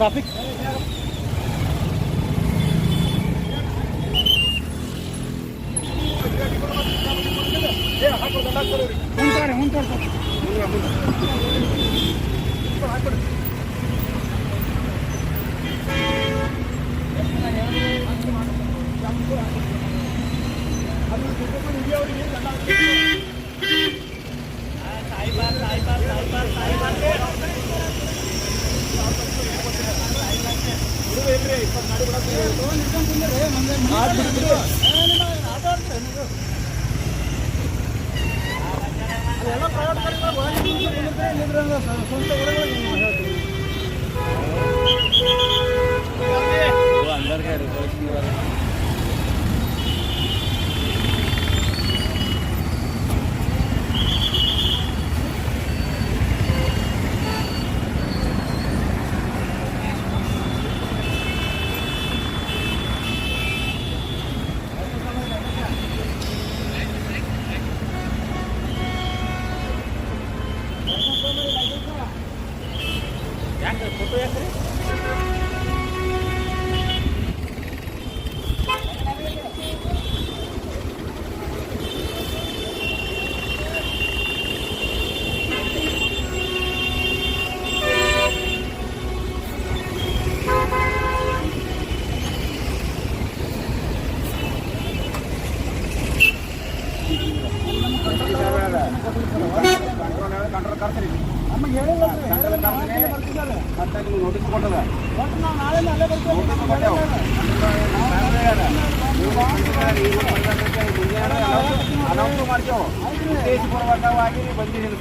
Traffic अंदर का photo या ನೋಟಿಸ್ ಕೊಟ್ಟದ ಅನೌನ್ಸ್ ಮಾಡ್ತೇವೆ ಉದ್ದೇಶಪೂರ್ವಕವಾಗಿ ಬಂದಿದ್ದೀವಿ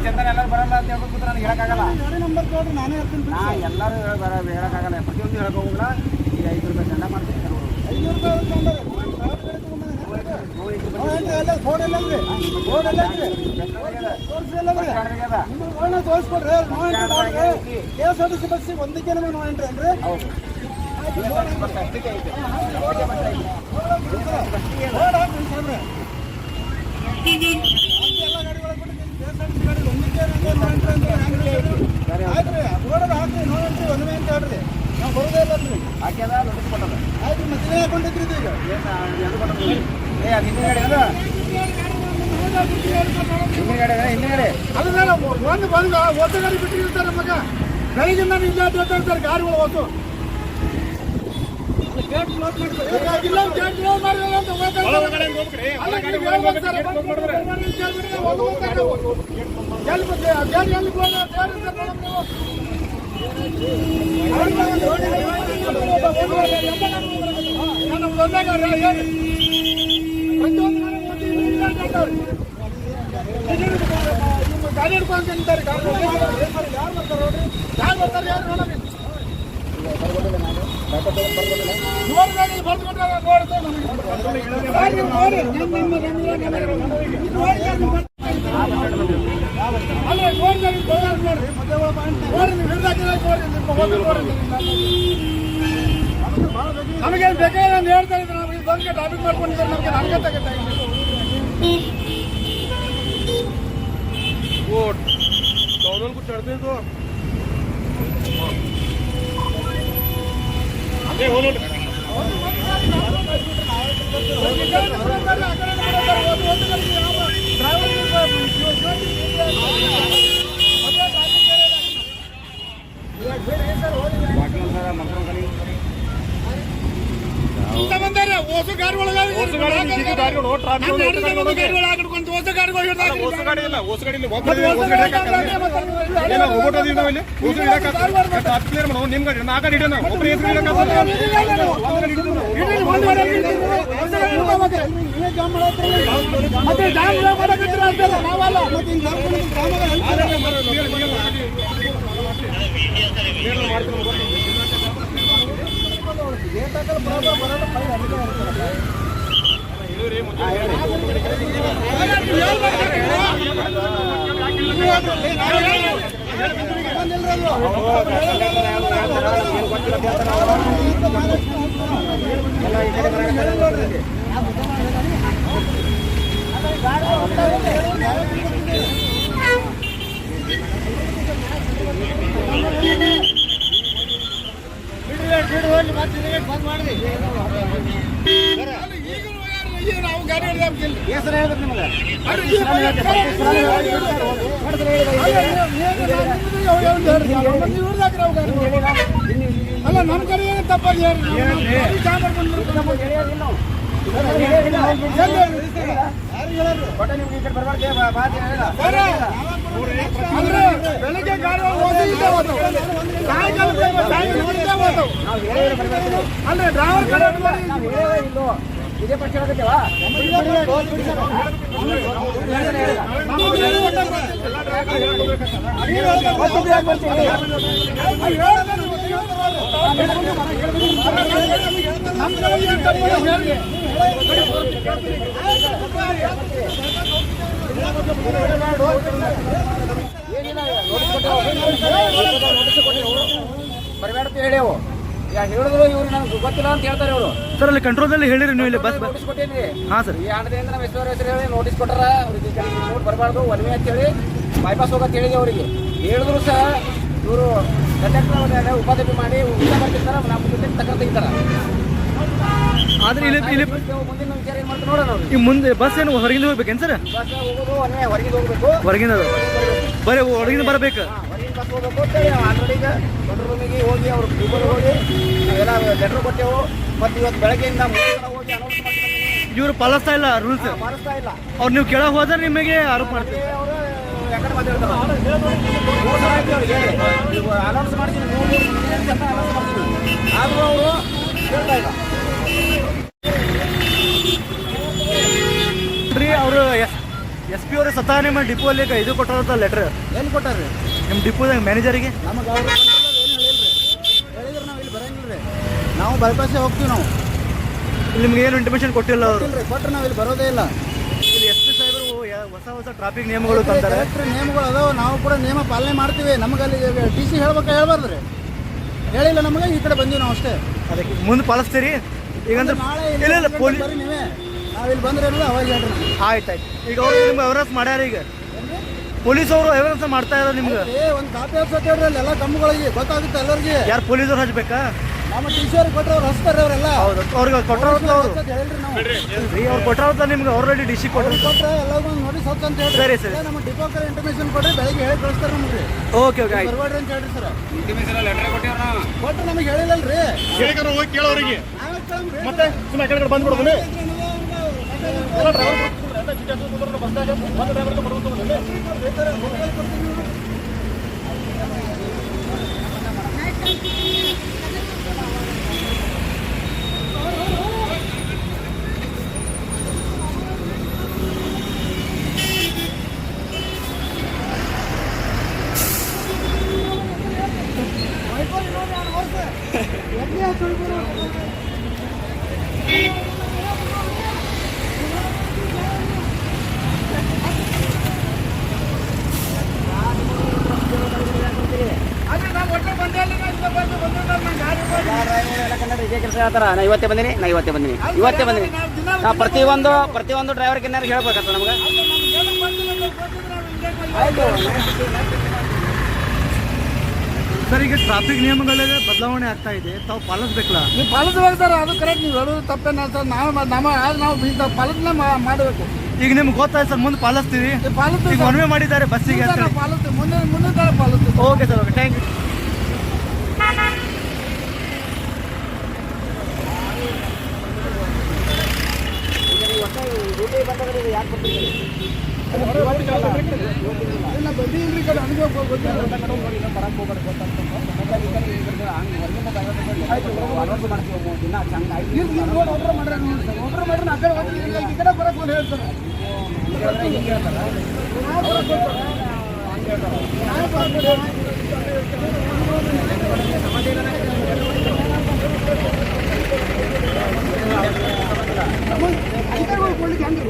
ಚಂದನ ಎಲ್ಲರೂ ಬರಲ್ಲ ಅಂತ ಹೇಳ್ಬೇಕು ನನಗೆ ಹೇಳಕ್ಕಾಗಲ್ಲ. ನಾ ಎಲ್ಲರೂ ಹೇಳಕ್ಕಾಗಲ್ಲ, ಪ್ರತಿಯೊಂದು ಹೇಳಕ್ ಹೋಗಲ್ಲ. ಈಗ 5 ರೂಪಾಯಿ ಚಂದ ಮಾಡ್ತೀನಿ. ತೋರಿಸ್ಕೊಡ್ರಿ KSRTC ಬಸ್ಸಿಗೆ ಒಂದಕ್ಕೆ ನೋ ಎಂಟ್ರಿ ಅಂದ್ರೆ ನಾವು ಬರೋದೇ ಇಲ್ಲ ಹಾಕ್ಯದ ನೋಟಿಸ್ ಕೊಟ್ಟದ. ಆಯ್ತು ಮತ್ತೆ ಹಾಕೊಂಡಿದ್ರಿ ಈಗ ಹಿಂದಿನಗಡೆ ಅದು ಒಂದು ಬಂದು ಹೊಸ ಗಾಡಿ ಬಿಟ್ಟಿರ್ತಾರೆ ಮಗ. ಬೆಳಗಿಂದ ಇಲ್ಲ ಇರ್ತಾರೆ ಗಾಡಿಗಳು ಹೊತ್ತು ಗೇಟ್ ಕ್ಲೋಸ್ ಗಾಡಿ ಹಿಡ್ಕೊಂತಾರೆ. ಯಾರು ಬರ್ತಾರೆ ಯಾರು ನೋಡೋಣ ನಮಗೇನು ಬೇಕಾದ್ರೆ ನಾನು ಹೇಳ್ತಾ ಇದ್ದೆ. ನಾವು ಬಂದ್ಗೆ ಟಾಪಿಕ್ ಮಾಡ್ಕೊಂಡಿದ್ದಾರೆ. ನಮಗೆ ನಮ್ಗೆ ತಗೋತಾ वो डॉलर को चढ़ते तो ಹೊಸ ಗಾಡಿ ಗಾಡಿ ಇಲ್ಲ ಹೊಸ ಗಾಡಿ ಇಲ್ಲ ಒಬ್ಬ ಹೊಸ ಗಾಡಿ ಇಲ್ಲ ಹೋಗೋದಿಲ್ಲ ನಾವು ಇಲ್ಲಿ ಹೊಸ ಗಾಡಿ ಕ್ಲಿಯರ್ ಮಾಡೋ ನಿಮ್ಮ ಗಾಡಿ ನಾ ಗಾಡಿ ಹಿಡಿಯೋಣ ಒಬ್ಬರು ಎದುರು ಮತ್ತೆ ಜಾಮ್ ಮಾಡಕತ್ತಿರ ಅಂತಲ್ಲ ನಾವಲ್ಲ ಮತ್ತೆ ಹಿಂಗ್ ನಾವು ಗಾಡಿ ಹೆಸರು ಹೇಳಿದ್ರೆ ನಿಮಗೆ ಅಲ್ಲ ನಮ್ಮ ಕಡೆ ತಪ್ಪಾಗಿ ಬೆಳಗ್ಗೆ ಗಾಡಿ ಅಲ್ಲೇ ಡ್ರೈವರ್ ಕಡೆ ಇದೇ ಪಕ್ಷ ಹೇಳಕತ್ತೇವಾ ಬರಬೇಡ ಹೇಳೇವು ಹೇಳಿದ್ರು ಇವ್ರು ನನಗೆ ಗೊತ್ತಿಲ್ಲ ಅಂತ ಹೇಳ್ತಾರೆ ಇವರು ಸರ್ ಅಲ್ಲಿ ಕಂಟ್ರೋಲ್ದಲ್ಲಿ ಹೇಳಿರಿ ನೀವು ಇಲ್ಲಿ ಬಸ್ ನೋಟಿಸ್ ಕೊಟ್ಟೇನಿ ಹಾಂ ಸರ್ ಈ ಹಣದಿಂದ ನಮ್ಮ ಹೆಸರು ಹೇಳಿ ನೋಟಿಸ್ ಕೊಟ್ಟಾರ ಅವ್ರಿಗೆ ನೋಟ್ ಬರಬಾರ್ದು ಒನ್ವೆ ಅಂತ ಹೇಳಿ ಬೈಪಾಸ್ ಹೋಗಂತ ಹೇಳಿದೆ ಅವರಿಗೆ ಹೇಳಿದ್ರು ಸಹ ಇವರು ಕಂಡಕ್ಟರ್ ಉಪಾಧ್ಯಕ್ಷ ಮಾಡಿ ಊಟ ಬರ್ತಿರ್ತಾರೆ ನಮ್ಮ ಮುಂದೆ ತಕ್ಕ ತೆಗಿತಾರ ಆದ್ರೆ ಇಲ್ಲಿ ಇಲ್ಲಿ ಮುಂದಿನ ವಿಚಾರ ಏನು ಮಾಡ್ತಾರೆ ನೋಡೋಣ ಅವ್ರು ಈಗ ಮುಂದೆ ಬಸ್ ಏನು ಹೊರಗಿಂದ ಹೋಗ್ಬೇಕೇನು ಸರ್ ಬಸ್ ಹೋಗೋದು ಒನ್ವೆ ಹೊರಗಿಂದ ಹೋಗ್ಬೇಕು ಹೊರಗಿಂದ ಬರೀ ಹೊರಗಿಂದ ಬರಬೇಕು ಹೊರಗಿನ ಬಸ್ ಹೋಗ್ಬೇಕು ಅಂತೇಳಿ ಆಲ್ರೆಡಿ ಈಗ ಕಂಟ್ರೋಲ್ ರೂಮಿಗೆ ಹೋಗಿ ಅವ್ರು ಗೂಗಲ್ ಹೋಗಿ ನಾವೆಲ್ಲ ಲೆಟ್ರ್ ಕೊಟ್ಟೆವು ಮತ್ತು ಇವತ್ತು ಬೆಳಗ್ಗೆಯಿಂದ ಹೋಗಿ ಅನೌನ್ಸ್ ಮಾಡ್ತೀನಿ ಇವರು ಪಾಲಿಸ್ತಾ ಇಲ್ಲ ರೂಲ್ಸ್ ಮಾಡಿಸ್ತಾ ಇಲ್ಲ ಅವ್ರು ನೀವು ಕೆಳಗೆ ಹೋದ್ರೆ ನಿಮಗೆ ಆರೋಪ ಮಾಡ್ತೀವಿ ಅವರು ಯಾಕಂದ್ರೆ ಮಾತಾಡ್ತಾರೆ ಅವ್ರಿಗೆ ನೀವು ಅನೌನ್ಸ್ ಮಾಡ್ತೀನಿ ಅನೌನ್ಸ್ ಮಾಡ್ತೀನಿ ಆದರೂ ಅವರು ಹೇಳ್ತಾ ಇಲ್ಲ ರೀ ಅವರು ಎಸ್ ಪಿ ಅವರು ಸ್ವತಃ ನಿಮ್ಮ ಡಿಪೋಲ್ಲಿ ಇದು ಕೊಟ್ಟಾರ ಲೆಟ್ರ್ ಏನು ಕೊಟ್ಟಾರ್ರಿ ನಿಮ್ಮ ಡಿಪೋದಾಗ ಮ್ಯಾನೇಜರಿಗೆ ನಮಗೆ ಅವರು ಏನು ಹೇಳಿಲ್ರಿ ನಾವು ಇಲ್ಲಿ ಬರಂಗಿಲ್ಲ ರೀ ನಾವು ಬೈಪಾಸೇ ಹೋಗ್ತೀವಿ ನಾವು ನಿಮ್ಗೆ ಏನು ಇಂಟಿಮೇಷನ್ ಕೊಟ್ಟಿಲ್ಲ ಅವರು ಇಲ್ರಿ ಕೊಟ್ಟರೆ ನಾವು ಇಲ್ಲಿ ಬರೋದೇ ಇಲ್ಲ ಇಲ್ಲಿ ಎಸ್ ಪಿ ಸಾಹೇಬರು ಹೊಸ ಟ್ರಾಫಿಕ್ ನಿಯಮಗಳು ತಂತಾರೆ ಕರೆಕ್ಟ್ ನಿಯಮಗಳು ಅದಾವೆ ನಾವು ಕೂಡ ನಿಯಮ ಪಾಲನೆ ಮಾಡ್ತೀವಿ ನಮಗೆ ಅಲ್ಲಿ ಟಿ ಸಿ ಹೇಳ್ಬಾರ್ದು ರೀ ಹೇಳಿಲ್ಲ ನಮಗೆ ಈ ಕಡೆ ಬಂದೀವಿ ನಾವು ಅಷ್ಟೇ ಅದಕ್ಕೆ ಮುಂದೆ ಪಾಲಿಸ್ತೀರಿ ಈಗಂದ್ರೆ ನಾಳೆ ಇಲ್ಲ ಇಲ್ಲ ಪೊಲೀಸ್ ಬರ್ರಿ ನೀವೇ ನಾವು ಇಲ್ಲಿ ಬಂದ್ರೆ ಅವಾಗ ಹೇಳ್ರಿ ಆಯ್ತು ಈಗ ಅವ್ರು ನಿಮ್ಗೆ ಅವೇರ್ನೆಸ್ ಮಾಡ್ಯಾರ ಈಗ ಪೊಲೀಸ್ ಅವರು ಅವೇರ್ನೆಸ್ ಮಾಡ್ತಾ ಇದ್ದಾರೆ ನಿಮ್ಗೆ ಒಂದು ಕಾಪಿ ಹಚ್ಚೋಕೆ ಹೇಳ್ರಿ ಅಲ್ಲಿ ಎಲ್ಲ ಕಂಬಗಳಿಗೆ ಗೊತ್ತಾಗುತ್ತೆ ಎಲ್ಲರಿಗೆ ಯಾರು ಪೊಲೀಸರು ಹಚ್ಬೇಕಾ ನಮ್ಮ ಟಿ ಸಿ ಅವ್ರಿಗೆ ಕೊಟ್ಟರೆ ಅವ್ರು ಹಚ್ತಾರೆ ಅವರೆಲ್ಲ ಹೌದು ಅವ್ರಿಗೆ ಕೊಟ್ಟವ್ರಲ್ಲ ಅವರು ಹೇಳ್ರಿ ನಾವು ರೀ ಅವ್ರು ಕೊಟ್ಟವ್ರಲ್ಲ ನಿಮ್ಗೆ ಆಲ್ರೆಡಿ ಡಿಸಿ ಕೊಟ್ಟರು ಕೊಟ್ಟರೆ ಎಲ್ಲರಿಗೂ ನೋಟಿಸ್ ಹಚ್ಚ ಅಂತ ಹೇಳಿ ಸರಿ ಸರಿ ನಮ್ಮ ಡಿಪೋಕರ್ ಇಂಟಿಮೇಷನ್ ಕೊಟ್ಟರೆ ಬೆಳಗ್ಗೆ ಹೇಳಿ ಕಳಿಸ್ತಾರೆ ನಮಗೆ ಓಕೆ ಓಕೆ ಆಯ್ತು ಬರ್ಬೇಡ್ರಿ ಅಂತ ಹೇಳ್ರಿ ಸರ್ ಇಂಟಿಮೇಷನ್ ಲೆಟರ್ ಕೊಟ್ಟಿವ್ರ ಕೊಟ್ಟರೆ ನಮಗೆ ಹೇಳಿಲ್ಲಲ್ರಿ ಕೇಳಿಕರ ಹೋಗಿ ಕೇಳೋರಿಗೆ ಮತ್ತೆ ಸುಮ್ಮನೆ ಕಡೆ ಬಂದ್ಬಿಡೋದು ಕೆಲಸ ಹೇಳ್ತಾರ ನಾ ಇವತ್ತೇ ಬಂದಿನಿ ನಾ ಪ್ರತಿಯೊಂದು ಡ್ರೈವರ್ಗೆ ಏನಾರು ಹೇಳ್ಬೇಕಂತ ನಮ್ಗೆ ಸರ್ ಈಗ ಟ್ರಾಫಿಕ್ ನಿಯಮಗಳಲ್ಲಿ ಬದಲಾವಣೆ ಆಗ್ತಾ ಇದೆ ತಾವು ಪಾಲಿಸ್ಬೇಕಲ್ಲ ನೀವು ಪಾಲಿಸ್ಬೇಕು ಸರ್ ಅದು ಕರೆಕ್ಟ್ ನೀವು ಹೇಳೋದು ತಪ್ಪೇನ ಸರ್ ನಾವು ಪಾಲನೆ ಮಾಡಬೇಕು ಈಗ ನಿಮ್ಗೆ ಗೊತ್ತಾಯ್ತು ಸರ್ ಮುಂದೆ ಪಾಲಿಸ್ತೀವಿ ಪಾಲಿಸ್ತೀವಿ ಈಗ ಮನವಿ ಮಾಡಿದ್ದಾರೆ ಬಸ್ಸಿಗೆ ಅಂತ ಹೇಳಿ. ಪಾಲಿಸ್ತೀವಿ ಮುಂದೆ ಪಾಲಿಸ್ತೀವಿ okay sir okay thank you ಯಾಕೆ ಇಲ್ಲ ಬಡ್ಡಿ ಇಲ್ರಿ ಕಡೆ ನನಗೆ ಗೊತ್ತಿಲ್ಲ ಆರ್ಡರ್ ಮಾಡ್ರಿ ಆ ಕಡೆ ಹೋಗಿ ಈ ಕಡೆ ಬರಕ್ಕೆ ಒಂದು ಹೇಳ್ತಾರೆ ಅಧಿಕಾರಿಗಳು ಕೊಡ್ಲಿಕ್ಕೆ ಹೆಂಗೆ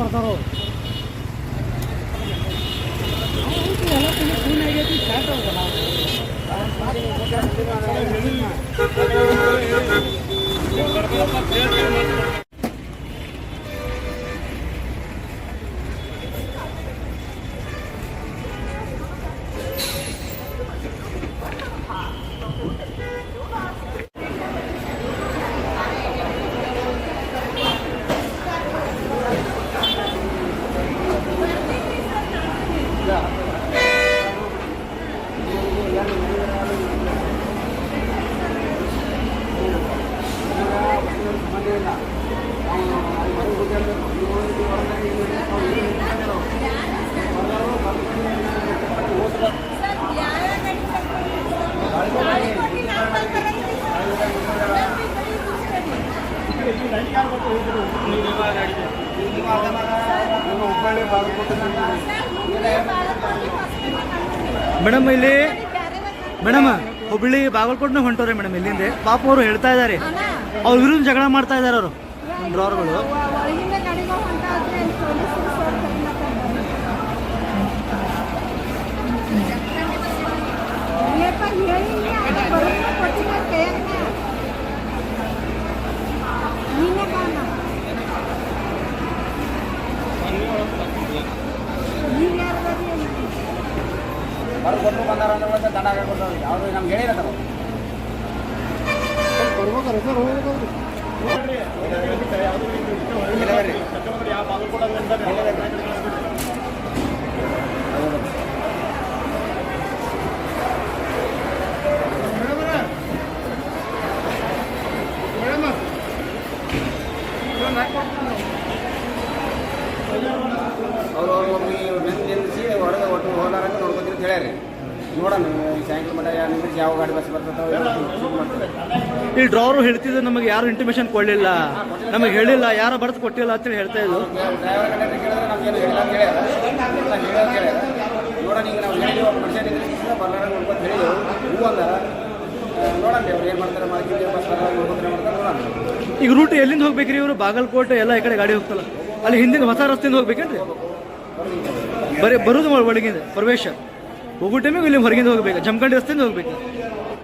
ಬರ್ತಾರೋ ಮೇಡಮ್ ಇಲ್ಲಿ ಮೇಡಮ್ ಹುಬ್ಳಿ ಬಾಗಲಕೋಟ್ನಾಗ ಹೊಂಟವ್ರೆ ಮೇಡಮ್ ಇಲ್ಲಿಂದ ಪಾಪ ಅವರು ಹೇಳ್ತಾ ಇದ್ದಾರೆ ಅವ್ರ ವಿರುದ್ಧ ಜಗಳ ಮಾಡ್ತಾ ಇದ್ದಾರೆ ಅವರು ಡ್ರೈವರ್ಗಳು ಕೊಟ್ಟು ಬಂದಾರ ಅಂದ್ರೆ ದಂಡ ಹಾಕೊಂಡು ಯಾವುದು ನಮ್ಗೆ ಹೇಳಿರತ್ತ ಅವರು ನಿಲ್ಲಿಸಿ ಹೊರಗೆ ಒಟ್ಟು ಹೋದಾರಂತ ನೋಡ್ಕೊತೀರಿ ಅಂತ ಹೇಳ್ಯಾರಿ ನೋಡೋಣ ಈ ಸಾಯಂಕಾಲ ಮಟ್ಟ ನಿಲ್ಲಿಸಿ ಯಾವ ಗಾಡಿ ಬಸ್ ಬರ್ತದೆ ಈ ಡ್ರೈವರು ಹೇಳ್ತಿದ್ರು ನಮಗೆ ಯಾರು ಇಂಟಿಮೇಷನ್ ಕೊಡಲಿಲ್ಲ ನಮಗೆ ಹೇಳಿಲ್ಲ ಯಾರು ಬರ್ದು ಕೊಟ್ಟಿಲ್ಲ ಅಂತೇಳಿ ಹೇಳ್ತಾ ಇದ್ರು ಡ್ರೈವರ್ ಕಂಡಕ್ಟರ್ ಕೇಳಿದ್ರೆ ನಮ್ಗೇನು ಹೇಳಿಲ್ಲ ಅಂತ ಹೇಳ್ಯಾರ ನೋಡೋಣ ಈಗ ನಾವು ಹೇಳಿದ್ವಿ ಒಬ್ಬ ಮನುಷ್ಯ ನಿಲ್ಲಿಸಿ ಬರ್ಲಾರ ನೋಡ್ಕೊಂಡು ಹೇಳಿದೆವು ಹೂ ಅಂದಾರ ನೋಡೋಣ ಅವ್ರು ಏನು ಮಾಡ್ತಾರೆ ಮಾಡ್ತೀವಿ ಬಸ್ ಬರ್ಲಾರ ನೋಡ್ಕೊತಾರೆ ಮಾಡ್ತಾರೆ ನೋಡೋಣ. ಈಗ ರೂಟ್ ಎಲ್ಲಿಂದ ಹೋಗ್ಬೇಕ್ರಿ ಇವರು ಬಾಗಲಕೋಟೆ ಎಲ್ಲ ಈ ಕಡೆ ಗಾಡಿ ಹೋಗ್ತಲ್ಲ ಅಲ್ಲಿ ಹಿಂದಿನ ಹೊಸ ರಸ್ತೆಯಿಂದ ಹೋಗ್ಬೇಕೇನ್ರಿ ಬರೀ ಬರೋದು ಒಳಗಿಂದ ಪ್ರವೇಶ ಹೋಗೋ ಟೈಮಿಗೆ ಇಲ್ಲಿ ಹೊರಗಿಂದ ಹೋಗ್ಬೇಕು ಜಮಖಂಡಿ ರಸ್ತೆಯಿಂದ ಹೋಗ್ಬೇಕು